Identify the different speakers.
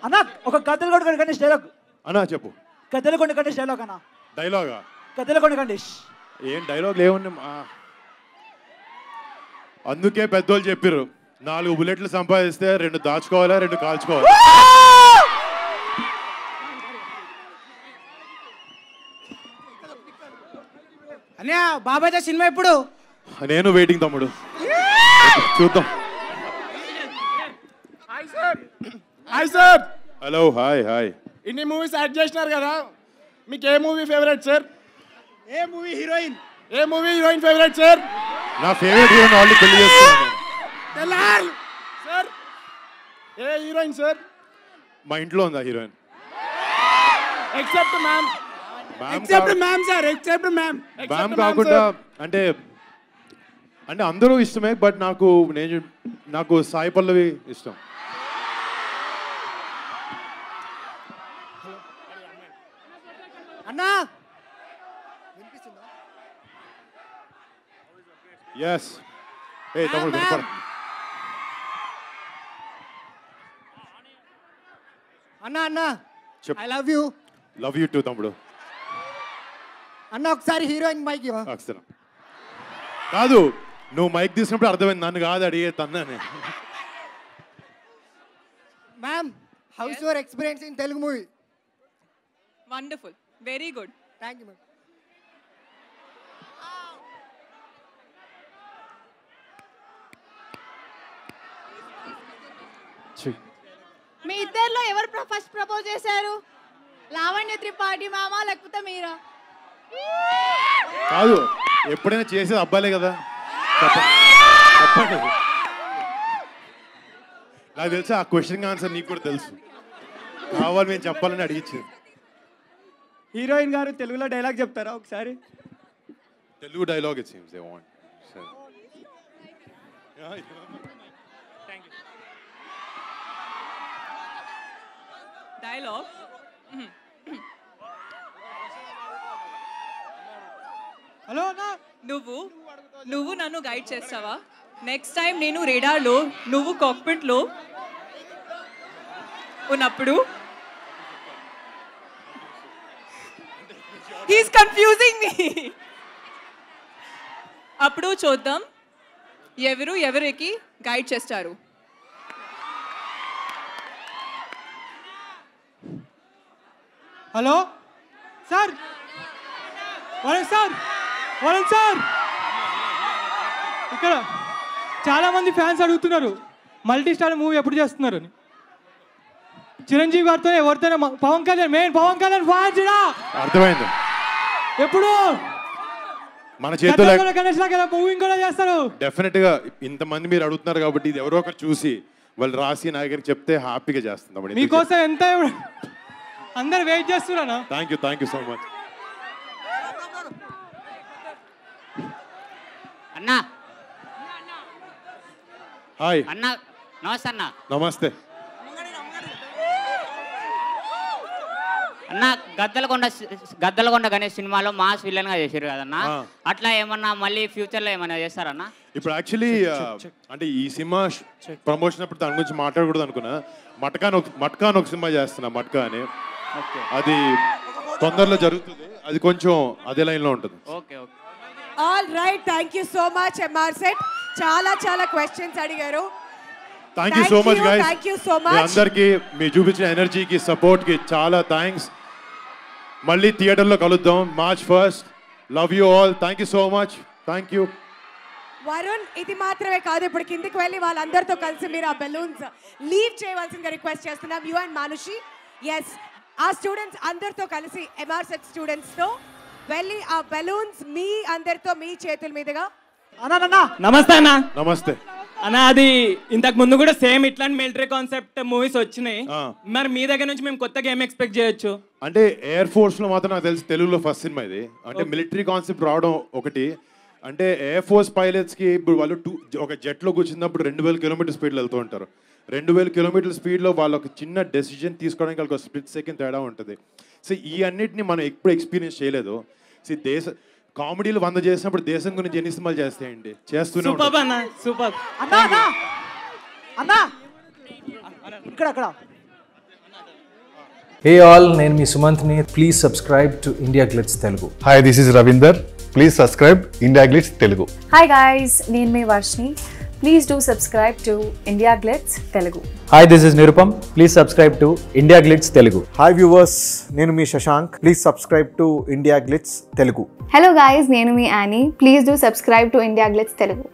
Speaker 1: అన్న ఒక గద్దెలకొండ గణేష్ డైలాగ్
Speaker 2: అన్నా చెప్పు.
Speaker 1: గద్దెలకొండ గణేష్ డైలాగ్ అన్న.
Speaker 2: డైలాగా?
Speaker 1: గద్దెలకొండ గణేష్
Speaker 2: ఏం డైలాగ్ లేవుంది. అందుకే పెద్దోళ్ళు చెప్పారు 4 బుల్లెట్లు సంపాదిస్తే 2 దాచుకోవాలా 2 కాల్చుకోవాలి.
Speaker 3: అన్నయ్య బాబాయ్తో సినిమా ఎప్పుడు?
Speaker 2: నేను వెయిటింగ్ తమ్ముడు, చూద్దాం.
Speaker 4: Hi sir.
Speaker 2: Hello. Hi hi.
Speaker 4: ఇన్ని మూవీస్ యాక్ట్ చేసినారు కదా, మీకు ఏ మూవీ ఫేవరెట్ సార్?
Speaker 3: ఏ మూవీ హీరోయిన్?
Speaker 4: ఏ మూవీ హీరోయిన్ ఫేవరెట్ సార్?
Speaker 2: నా ఫేవరెట్ హీరోయిన్ ఆల్రెడీ పెళ్లి చేస్తున్నాను
Speaker 4: సార్. ఏ హీరోయిన్ సార్?
Speaker 2: మా ఇంట్లో ఉందా heroine?
Speaker 4: Except ma'am.
Speaker 3: Except ma'am sir, except ma'am.
Speaker 2: Ma'am కాకుండా అంటే అందరూ ఇష్టమే, బట్ నాకు సాయి పల్లవి ఇష్టం.
Speaker 3: అన్నా
Speaker 2: ఎస్. ఏ తమ్ముడు వినపడుతుంది.
Speaker 3: అన్నా అన్నా
Speaker 2: చెప్పు.
Speaker 3: I love you.
Speaker 2: Love you two తమ్ముడు.
Speaker 3: అన్న ఒకసారి హీరోయిన్ మైక్ ఇవ్వ.
Speaker 2: అక్షరం కాదు, నువ్వు మైక్ తీసినప్పుడు అర్థమైంది నన్ను కాదు అడిగే తన్నానే.
Speaker 3: Ma'am, how's your experience in Telugu movie?
Speaker 5: Wonderful, very good.
Speaker 3: Thank you ma'am.
Speaker 5: మీ ఇద్దరిలో ఎవరు ఫస్ట్ ప్రపోజ్ చేశారు? లావణ్య త్రిపాఠి మామ లేకపోతే మీరా?
Speaker 2: కాదు, ఎప్పుడైనా చేసేది అబ్బాయిలే కదా. చెప్పండి. నాకు తెలుసు ఆ క్వశ్చన్ ఆన్సర్ నీకు కూడా తెలుసు, కావాలి మేము చెప్పాలని అడిగించింది.
Speaker 1: హీరోయిన్ గారు తెలుగులో డైలాగ్ చెప్తారా ఒకసారి?
Speaker 2: Telugu dialogue it seems they want.
Speaker 5: Dialogue.
Speaker 1: Hello.
Speaker 5: నువ్వు నన్ను గైడ్ చేస్తావా? నెక్స్ట్ టైం నేను రేడార్లో నువ్వు కాక్పిట్లో ఉన్నప్పుడు హీస్ కన్ఫ్యూజింగ్ మీ. అప్పుడు చూద్దాం ఎవరికి గైడ్ చేస్తారు.
Speaker 1: Hello sir. Varun sir, Varun sir, ఇక్కడ చాలా మంది ఫ్యాన్స్ అడుగుతున్నారు మల్టీ స్టార్ మూవీ ఎప్పుడు చేస్తున్నారు అని. చిరంజీవి గారితో ఎవరితోనే పవన్ కళ్యాణ్ ఫ్యాన్స్
Speaker 2: అర్థమైంది.
Speaker 1: ఎప్పుడు
Speaker 2: మన చేతుల్లో
Speaker 1: గణేష్ లాగా మూవీ కూడా చేస్తారు.
Speaker 2: డెఫినెట్ గా ఇంతమంది మీరు అడుగుతున్నారు కాబట్టి ఇది ఎవరో ఒకరు చూసి వాళ్ళు రాసి నా దగ్గరికి చెప్తే హ్యాపీగా చేస్తుంది.
Speaker 1: మీకోసం ఎంత అందరు వెయిట్ చేస్తున్నారా?
Speaker 2: Thank you so much.
Speaker 6: అన్నా.
Speaker 2: హాయ్
Speaker 6: అన్నా. నమస్తే అన్న.
Speaker 2: నమస్తే
Speaker 6: అన్న, గద్దలకొండ గణేష్ సినిమాలో మాస్ విలన్ గా చేశారు కదన్నా, అట్లా ఏమన్నా మళ్ళీ ఫ్యూచర్ లో ఏమన్నా చేస్తారన్నా?
Speaker 2: ఇప్పుడు యాక్చువల్లీ అంటే ఈ సినిమా ప్రమోషన్ అప్పుడు దాని గురించి మాట్లాడకూడదు అనుకున్నా. మట్కా అని ఒక సినిమా చేస్తున్నా, మట్కా అని. అది తొందరలో జరుగుతుంది, అది కొంచెం అదే లైన్ లో ఉంటుంది.
Speaker 6: Okay okay.
Speaker 7: All right, thank you so much MR set. చాలా క్వశ్చన్స్ అడిగారు.
Speaker 2: Thank you so much guys.
Speaker 7: Thank you so much.
Speaker 2: మీ అందరికీ మీ చూపించిన ఎనర్జీకి సపోర్ట్కి చాలా థ్యాంక్స్. మళ్ళీ థియేటర్లో కలుద్దాం March 1st. Love you all. Thank you so much. Thank you.
Speaker 7: Varun, ఇది మాత్రమే కాదు, ఇప్పుడు కిందికి వెళ్ళి వాళ్ళందరితో కలిసి మీరు ఆ బెలూన్స్ లీవ్ చేయవలసిందిగా రిక్వెస్ట్ చేస్తున్నాం. You and Manushi. ఎస్, ఆ స్టూడెంట్స్ అందరితో కలిసి ఎంఆర్ సెట్ స్టూడెంట్స్తో వెళ్ళి ఆ బెలూన్స్ మీ అందరితో మీ చేతుల మీదుగా.
Speaker 1: నమస్తే అన్న.
Speaker 2: నమస్తే
Speaker 1: అన్న. అది ఇంతకు ముందు కూడా సేమ్ ఇట్లాంటి మిలిటరీ కాన్సెప్ట్ మూవీస్ వచ్చినాయి. మరి మీ దగ్గర నుంచి మేము కొత్తగా ఏం ఎక్స్పెక్ట్ చేయొచ్చు?
Speaker 2: అంటే ఎయిర్ ఫోర్స్ లో మాత్రం నాకు తెలిసి తెలుగులో ఫస్ట్ సినిమా ఇది. అంటే మిలిటరీ కాన్సెప్ట్ రావడం ఒకటి. అంటే ఎయిర్ ఫోర్స్ పైలట్స్ కి ఇప్పుడు వాళ్ళు ఒక జెట్ లో కూర్చున్నప్పుడు 2000 కిలోమీటర్ స్పీడ్లో వెళ్తూ ఉంటారు. 2000 కిలోమీటర్ల స్పీడ్లో వాళ్ళు ఒక చిన్న డెసిజన్ తీసుకోవడానికి వాళ్ళకి ఒక స్ప్లిట్ సెకండ్ తేడా ఉంటుంది. సో ఈ అన్నిటిని మనం ఎప్పుడు ఎక్స్పీరియన్స్ చేయలేదు. సో కామెడీలు 100 చేసినప్పుడు దేశం గురించి ఎన్ని సినిమాలు చేస్తాయండి, చేస్తూనే
Speaker 1: సూపర్. ఇక్కడ
Speaker 8: Hey all, నేను మీ సుమంత్ని. Please subscribe to India Glitz Telugu.
Speaker 9: Hi, this is Ravinder. Please subscribe India Glitz Telugu.
Speaker 10: Hi guys, నేను మీ Varshini. Please do subscribe to India Glitz Telugu.
Speaker 8: Hi, this is Nirupam. Please subscribe to India Glitz Telugu.
Speaker 11: Hi viewers, నేను మీ Shashank. Please subscribe to India Glitz Telugu.
Speaker 10: Hello guys, నేను మీ Annie. Please do subscribe to India Glitz Telugu.